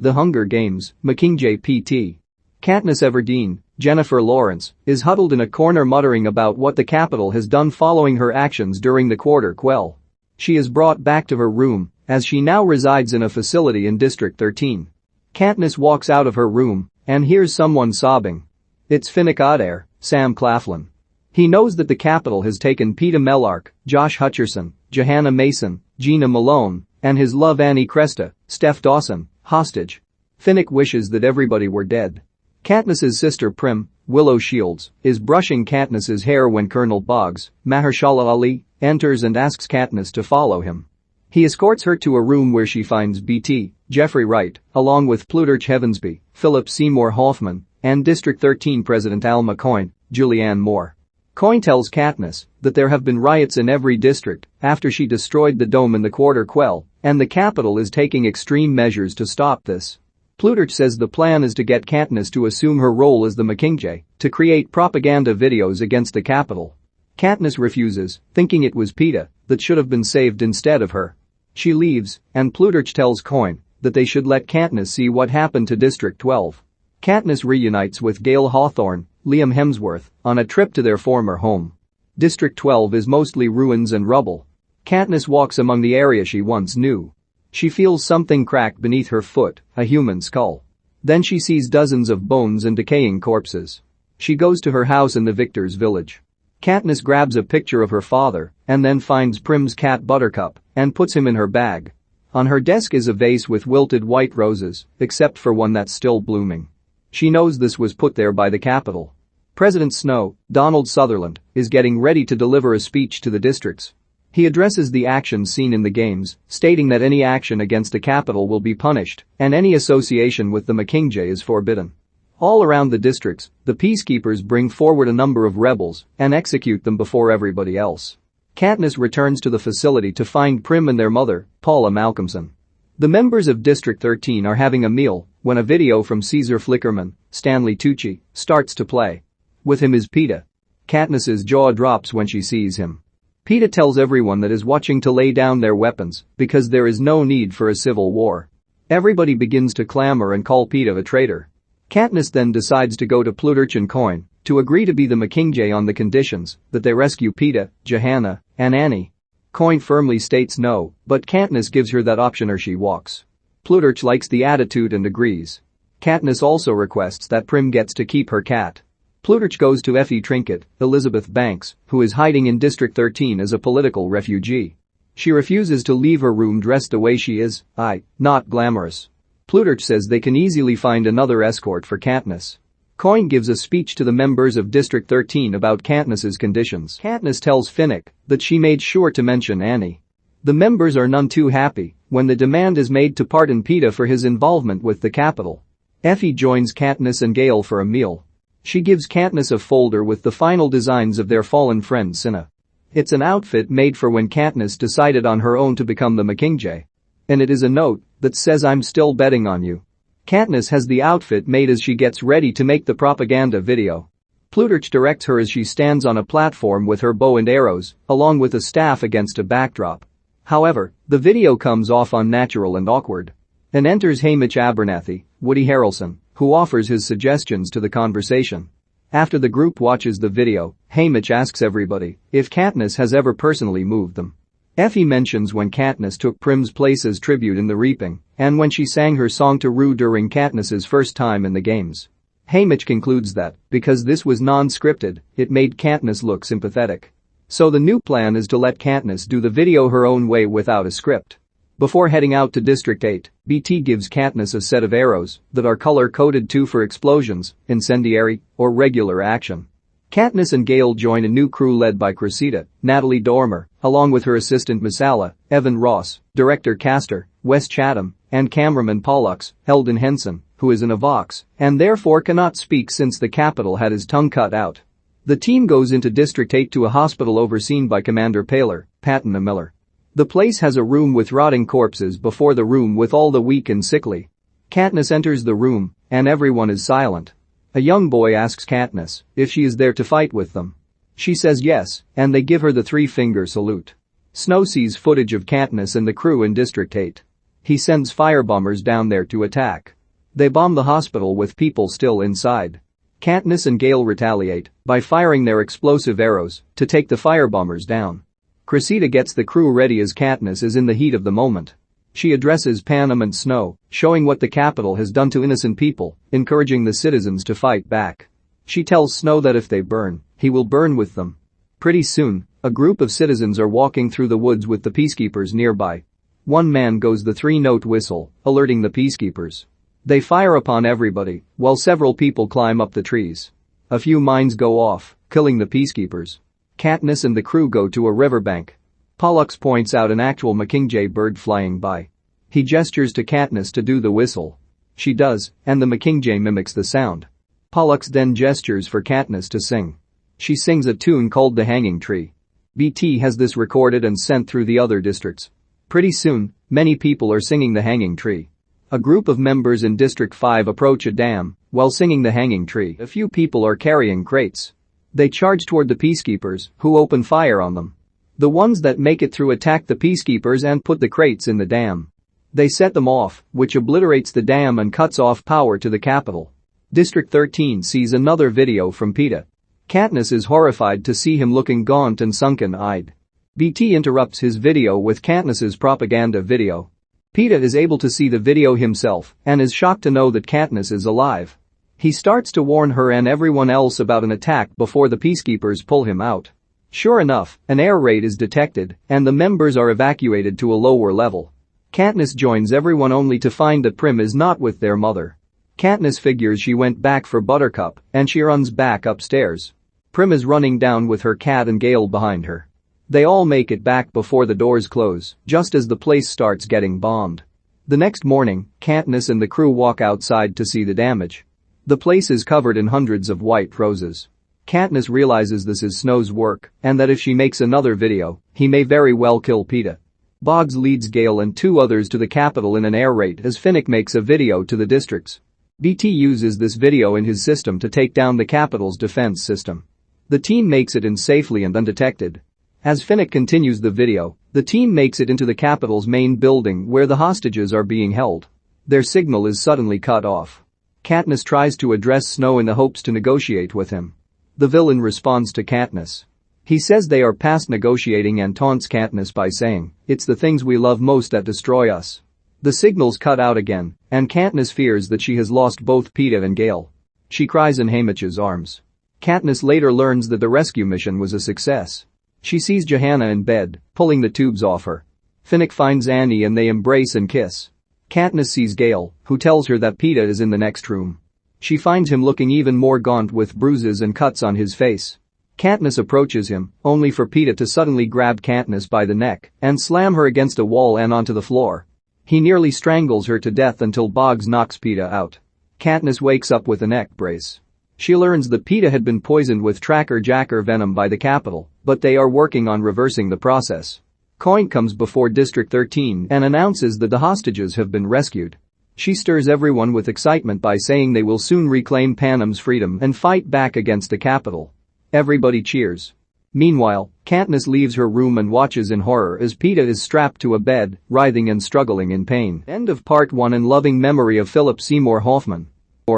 The Hunger Games, Mockingjay Pt. Katniss Everdeen, Jennifer Lawrence, is huddled in a corner muttering about what the Capitol has done following her actions during the quarter quell. She is brought back to her room, as she now resides in a facility in District 13. Katniss walks out of her room and hears someone sobbing. It's Finnick Odair, Sam Claflin. He knows that the Capitol has taken Peeta Mellark, Josh Hutcherson, Johanna Mason, Gina Malone, and his love Annie Cresta, Steph Dawson, hostage. Finnick wishes that everybody were dead. Katniss's sister Prim, Willow Shields, is brushing Katniss's hair when Colonel Boggs, Mahershala Ali, enters and asks Katniss to follow him. He escorts her to a room where she finds Bt. Jeffrey Wright, along with Plutarch Heavensby, Philip Seymour Hoffman, and District 13 President Alma Coyne, Julianne Moore. Coyne tells Katniss that there have been riots in every district after she destroyed the dome in the quarter quell, and the Capitol is taking extreme measures to stop this. Plutarch says the plan is to get Katniss to assume her role as the Mockingjay to create propaganda videos against the Capitol. Katniss refuses, thinking it was Peeta that should have been saved instead of her. She leaves, and Plutarch tells Coyne that they should let Katniss see what happened to District 12. Katniss reunites with Gale Hawthorne, Liam Hemsworth, on a trip to their former home. District 12 is mostly ruins and rubble. Katniss walks among the area she once knew. She feels something crack beneath her foot, a human skull. Then she sees dozens of bones and decaying corpses. She goes to her house in the Victor's village. Katniss grabs a picture of her father and then finds Prim's cat Buttercup and puts him in her bag. On her desk is a vase with wilted white roses, except for one that's still blooming. She knows this was put there by the Capitol. President Snow, Donald Sutherland, is getting ready to deliver a speech to the districts. He addresses the actions seen in the games, stating that any action against the Capitol will be punished and any association with the Mockingjay is forbidden. All around the districts, the peacekeepers bring forward a number of rebels and execute them before everybody else. Katniss returns to the facility to find Prim and their mother, Paula Malcolmson. The members of District 13 are having a meal when a video from Caesar Flickerman, Stanley Tucci, starts to play. With him is Peeta. Katniss's jaw drops when she sees him. Peeta tells everyone that is watching to lay down their weapons because there is no need for a civil war. Everybody begins to clamor and call Peeta a traitor. Katniss then decides to go to Plutarch and Coyne to agree to be the Mockingjay on the conditions that they rescue Peeta, Johanna, and Annie. Coyne firmly states no, but Katniss gives her that option or she walks. Plutarch likes the attitude and agrees. Katniss also requests that Prim gets to keep her cat. Plutarch goes to Effie Trinket, Elizabeth Banks, who is hiding in District 13 as a political refugee. She refuses to leave her room dressed the way she is, not glamorous. Plutarch says they can easily find another escort for Katniss. Coyne gives a speech to the members of District 13 about Katniss's conditions. Katniss tells Finnick that she made sure to mention Annie. The members are none too happy when the demand is made to pardon Peeta for his involvement with the Capitol. Effie joins Katniss and Gale for a meal. She gives Katniss a folder with the final designs of their fallen friend Cinna. It's an outfit made for when Katniss decided on her own to become the Mockingjay. And it is a note that says I'm still betting on you. Katniss has the outfit made as she gets ready to make the propaganda video. Plutarch directs her as she stands on a platform with her bow and arrows, along with a staff against a backdrop. However, the video comes off unnatural and awkward. And enters Haymitch Abernathy, Woody Harrelson, who offers his suggestions to the conversation. After the group watches the video, Haymitch asks everybody if Katniss has ever personally moved them. Effie mentions when Katniss took Prim's place as tribute in The Reaping and when she sang her song to Rue during Katniss's first time in the games. Haymitch concludes that, because this was non-scripted, it made Katniss look sympathetic. So the new plan is to let Katniss do the video her own way without a script. Before heading out to District 8, Bt gives Katniss a set of arrows that are color-coded too for explosions, incendiary, or regular action. Katniss and Gale join a new crew led by Cressida, Natalie Dormer, along with her assistant Missala, Evan Ross, director Castor, Wes Chatham, and cameraman Pollux, Eldon Henson, who is in a Vox and therefore cannot speak since the Capitol had his tongue cut out. The team goes into District 8 to a hospital overseen by Commander Paler, Patton Miller. The place has a room with rotting corpses before the room with all the weak and sickly. Katniss enters the room, and everyone is silent. A young boy asks Katniss if she is there to fight with them. She says yes, and they give her the three-finger salute. Snow sees footage of Katniss and the crew in District 8. He sends firebombers down there to attack. They bomb the hospital with people still inside. Katniss and Gale retaliate by firing their explosive arrows to take the firebombers down. Cressida gets the crew ready as Katniss is in the heat of the moment. She addresses Panem and Snow, showing what the Capitol has done to innocent people, encouraging the citizens to fight back. She tells Snow that if they burn, he will burn with them. Pretty soon, a group of citizens are walking through the woods with the peacekeepers nearby. One man goes the three-note whistle, alerting the peacekeepers. They fire upon everybody, while several people climb up the trees. A few mines go off, killing the peacekeepers. Katniss and the crew go to a riverbank. Pollux points out an actual Mockingjay bird flying by. He gestures to Katniss to do the whistle. She does, and the Mockingjay mimics the sound. Pollux then gestures for Katniss to sing. She sings a tune called The Hanging Tree. BT has this recorded and sent through the other districts. Pretty soon, many people are singing The Hanging Tree. A group of members in District 5 approach a dam while singing The Hanging Tree. A few people are carrying crates. They charge toward the peacekeepers, who open fire on them. The ones that make it through attack the peacekeepers and put the crates in the dam. They set them off, which obliterates the dam and cuts off power to the Capitol. District 13 sees another video from Peeta. Katniss is horrified to see him looking gaunt and sunken-eyed. BT interrupts his video with Katniss's propaganda video. Peeta is able to see the video himself and is shocked to know that Katniss is alive. He starts to warn her and everyone else about an attack before the peacekeepers pull him out. Sure enough, an air raid is detected and the members are evacuated to a lower level. Katniss joins everyone only to find that Prim is not with their mother. Katniss figures she went back for Buttercup and she runs back upstairs. Prim is running down with her cat and Gale behind her. They all make it back before the doors close, just as the place starts getting bombed. The next morning, Katniss and the crew walk outside to see the damage. The place is covered in hundreds of white roses. Katniss realizes this is Snow's work and that if she makes another video, he may very well kill Peeta. Boggs leads Gale and two others to the Capitol in an air raid as Finnick makes a video to the districts. BT uses this video in his system to take down the Capitol's defense system. The team makes it in safely and undetected. As Finnick continues the video, the team makes it into the Capitol's main building where the hostages are being held. Their signal is suddenly cut off. Katniss tries to address Snow in the hopes to negotiate with him. The villain responds to Katniss. He says they are past negotiating and taunts Katniss by saying, "It's the things we love most that destroy us." The signal's cut out again, and Katniss fears that she has lost both Peeta and Gale. She cries in Haymitch's arms. Katniss later learns that the rescue mission was a success. She sees Johanna in bed, pulling the tubes off her. Finnick finds Annie and they embrace and kiss. Katniss sees Gale, who tells her that Peeta is in the next room. She finds him looking even more gaunt with bruises and cuts on his face. Katniss approaches him, only for Peeta to suddenly grab Katniss by the neck and slam her against a wall and onto the floor. He nearly strangles her to death until Boggs knocks Peeta out. Katniss wakes up with a neck brace. She learns that Peeta had been poisoned with Tracker Jacker venom by the Capitol, but they are working on reversing the process. Coin comes before District 13 and announces that the hostages have been rescued. She stirs everyone with excitement by saying they will soon reclaim Panem's freedom and fight back against the Capitol. Everybody cheers. Meanwhile, Katniss leaves her room and watches in horror as Peeta is strapped to a bed, writhing and struggling in pain. End of Part 1 in loving memory of Philip Seymour Hoffman.